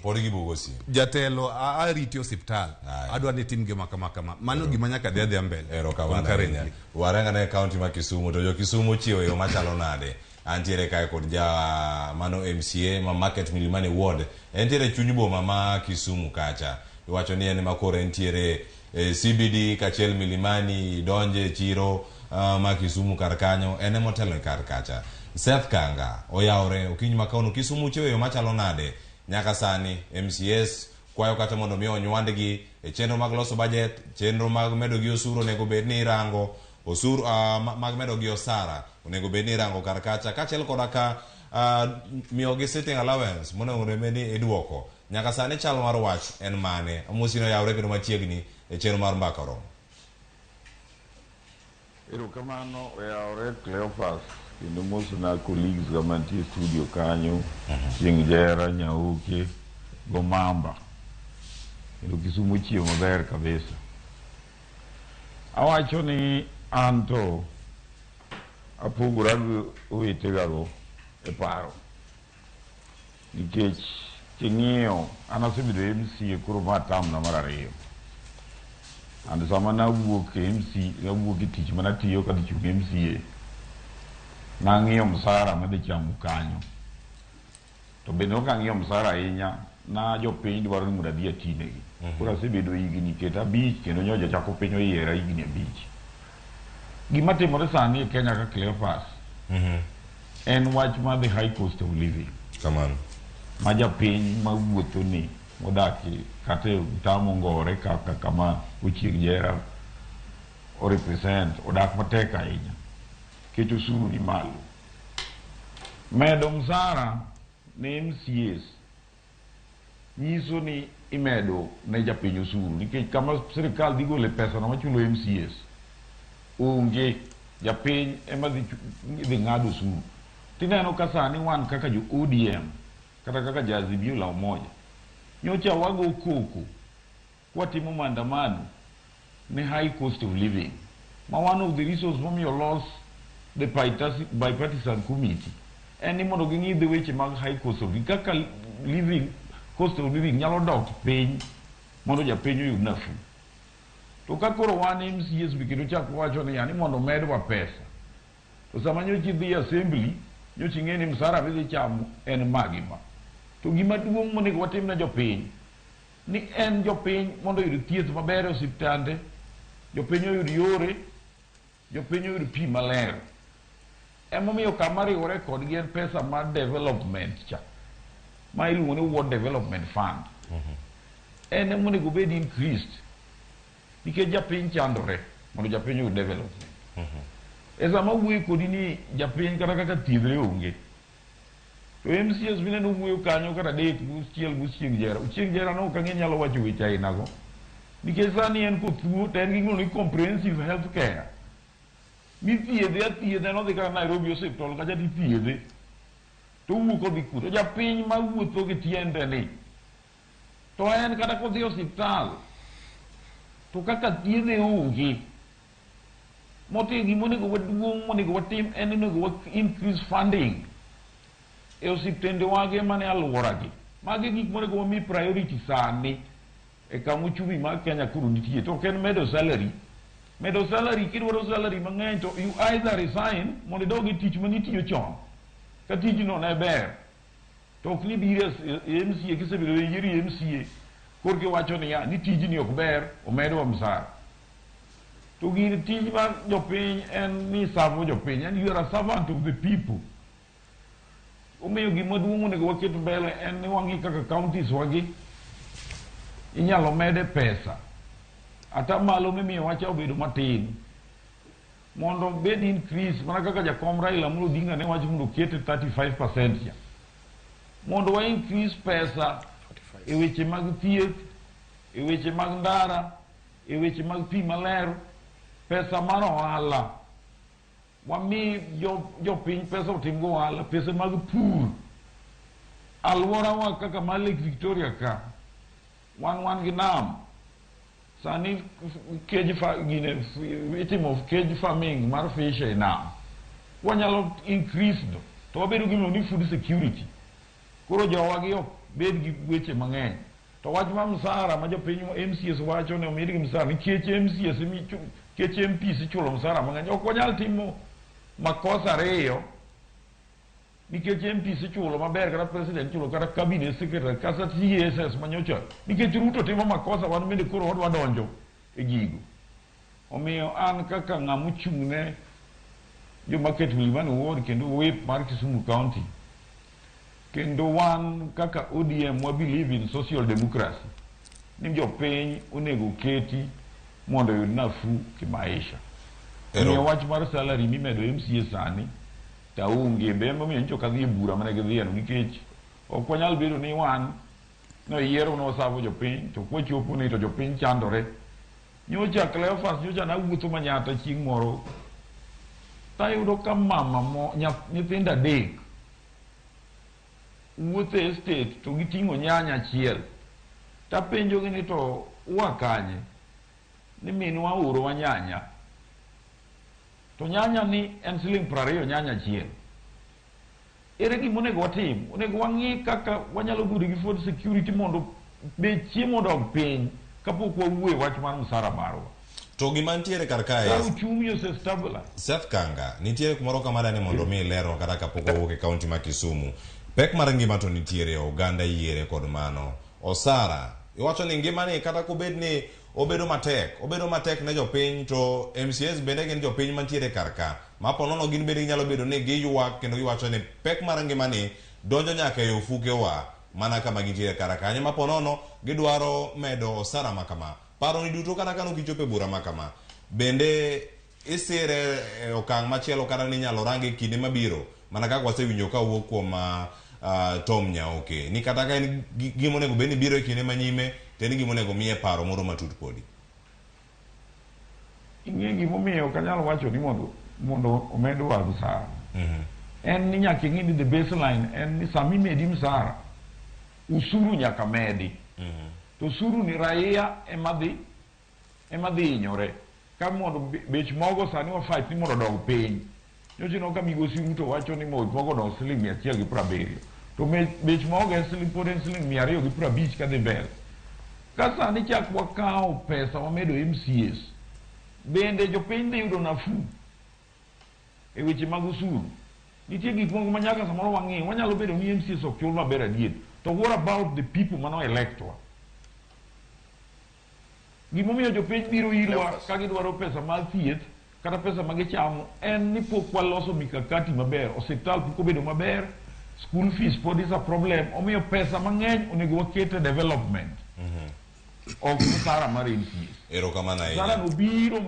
Podi bugosi. Jatelo ariti hospital. Adwa ni tim gima kama. Mano gima nyaka dhi mbele. Ero kawana. Warenga na county ma Kisumu to jo Kisumu chiwo yo machalo nade. Antiere kae kod mano MCA ma market Milimani ward. Entiere chuny boma ma Kisumu kacha. Iwacho ni en makore entiere CBD kachel Milimani donje chiro ma Kisumu karkanyo ene motelo karkacha. Seth Kanga oyaore okinyi makauno Kisumu chiwo yo machalo nade. Nyaka sani MCAs kwayo kata mondo mi onywandgi chenro mag loso budget, chenro mag medo gi osuru nego bed ni rango osuru mag medo gi osara onego bed ni rango karkacha kachel kodaka miyo gi sitting allowance monego bed ni iduoko. Nyaka sani chal mar wach en mane amusino yaure kendo machiegni chenro mar mbakaro. Erokamano oyaore Cleophas kendo moso na colleagues ga mantie studio kanyo Jera Nyauke Gomamba kendo Kisumu chiwo maber kabisa. Awacho ni anto apogora gi owetegago e paro nikech king'iyo anasebedo MCA koro matam na mar ariyo. And sama nawuok MC nawuok e tich manatiyo ka chung MCA nang'iyo msara madhi chamo kanyo to bende ok ang'iyo msara ahinya na jopiny dwaro ni mondo adhi atinegi. Koro asebedo higni ket 5 kendo nyoja chako piny oyiera higni 5. Gima timore sani e Kenya ka Cleophas en wach mar the high cost of living. Kamano Ma japiny ma wuotho ni modaki kata utamo ngore kaka kama uchieg Jera o represent odak matek ahinya kech osuru ni malo. Medo msara ne MCAs nyiso ni imedo ne japiny osuru nikech kama sirikal dhi gole pesa no machulo MCAs onge japiny ema dhi ng'ado osuru. Tineno ka sani wan kaka jo ODM kata kaka Jazibio la Umoja nyocha wago koko watimo maandamano ne high cost of living. Ma one of the reasons for me lost the bipartisan committee and mondo gi ng'idhi weche mag high cost of living kaka living cost of living nyalo dok piny mondo japiny oyud nafu. To ka koro wan MCAs bikendo chak wacho ni yani mondo medwa pesa to sama nyochi dhi assembly nyochi ng'eni msara bidhi chamo en magima. To gima duong' monego watim na jopiny ni en jopiny mondo oyud thieth maber e osiptande, jopiny oyud yore, jopiny oyud pi maler. Emomiyo kama riwore kodgi en pesa mar development cha ma iluongo ni World Development Fund. En emonego bed increased nikech japiny chandore mondo japiny oyud development. E sama wuoyo kodi ni japiny kata kaka thiedhre onge to MCAs bine no wuoyo kanyo kata dek buchieng Jera. Uchieng Jera no ok ang'e nyalo wacho weche ainago nikech sani en kothuo to en gi gino ni comprehensive health care mithiedhe athiedha nodhi kaka Nairobi hospital kacha tithiedhe to wuok odhi kuto. Japiny ma wuotho gi tiende ni to en kata kodhi hospital to kaka thiedhe onge. Mote gimonego waduong' monego watim en onego increase funding e osiptende wage mane alworagi. Mage gik monego wami priority sani e kama uchumi mar Kenya koro nitie. To ok en medo salary. Medo salary kidwaro salary mang'eny to you either resign mondo idog e tich manitiyo chon ka tijno ne ber. To ok ni biro MCA kisebedo yieri MCA koro kiwacho ni tijni ok ber omedwa msara. To gir tij mar jopiny en ni savo jopiny and you are a servant of the people. Omiyo gima duong' onego waket mbele en ni wang'i kaka counties wagi inyalo mede pesa ata malo mimiyo wacha obedo matin mondo bed increase mana kaka jakom Raila Amolo Odinga ne wacho mondo kete 35% ya mondo wa increase pesa e weche mag thieth, e weche mag ndara, e weche mag pi maler, pesa mar ohala. Wami jopiny pesa otimgo ohala, pesa mag pur. Alworawa kaka mar Lake Victoria ka wan gi nam sani itimo cage farming mar fish e nam. Wanyalo increase do to wabedo gi ni food security. Koro jowagi bed gi weche mang'eny to wach ma msara ma jopiny MCAs wacho ne omedi gi msara nikech MCAs nikech MPs ichulo msara mang'eny ok wanyal timo makosa ariyo nikech MPs ichulo maber kata president chulo kata cabinet secretary kata TSS manyocha nikech Ruto timo makosa wan bende koro wadwa donjo e gigo omiyo an kaka ng'ama ochung'ne joma keto Milimani Ward kendo whip mar Kisumu County kendo wan kaka ODM we believe in social democracy ni jopiny onego keti mondo yud nafu kimaisha omiyo wach mar salary mimedo MCA sani taonge bembo miyo ncho kadhi e bura mane gidhieno nikech ok wanyal bedo ni wan no yiero no savo jopiny to kwachopo ni to jopiny chandore nyocha Cleophas nyocha na wuotho Manyata chieng' moro tayudo ka mama nyithindo adek wuotho e estate to giting'o nyanya achiel tapenjogi ni to wakanye ni minwa orowa nyanya to nyanya ni en siling 20 nyanya achiel ere gima onego watim onego wang'i kaka wanyalo gudo gi food security mondo be chiemo dog piny kapok wawuoye wach mar msara marwa to gima nitiere kar kae uchumi osestabilize Seth Kanga nitiere kumoro kamadani mondo mi lero kata kapok wawuok e kaunti ma Kisumu pek mar ngima to nitiere oganda yiere kod mano osara iwacho ni ngimani kata kubed ni obedo matek ne jopiny to MCAs bende gin jopiny mantiere karka mapo nono gin bende ginyalo bedo ni giyuak kendo giwacho ni pek mar ngimani donjo nyaka e ofukewa mana kama gintiere kara kanyo mapo nono gidwaro medo osara makama paro ni duto kata kano gichope bura makama bende isire okang' machielo kata ni nyalo rangi kinde mabiro mana kaka wasewinjo ka wuok kuom Tom Nyaoke ni kata ka en gimo nego beni biro e kinde manyime to en gimo nego miye paro moro matut podi ing'e gimomiyo ok anyal wacho ni mondo omed wag msara en ni nyaka ing'e ni the baseline en ni sama imedi msara usuru nyaka medi to usuru ni raia ema dhi hinyore ka mondo bech mogo sani wa fight ni mondo dog piny nyochino ka migosi Ruto wacho ni mogo dog siling 170 to bech mogo en siling pod en siling 250 kadhi mbele ka sani chak wakawo pesa wamedo MCAs bende jopiny dhi yudo nafu e weche mag usuru nitie gik moko ma nyaka samoro wang'i wanyalo bedo ni MCAs ok chul maber adier to what about the people mano electwa gimomiyo jopiny biro irwa ka gidwaro pesa mar thieth kata pesa ma gichamo en ni pok waloso mikakati maber osiptal pok obedo maber school fees pod is a problem omiyo pesa mang'eny onego wakete development ok msara mar MCAs erokamano ahinya sara no biro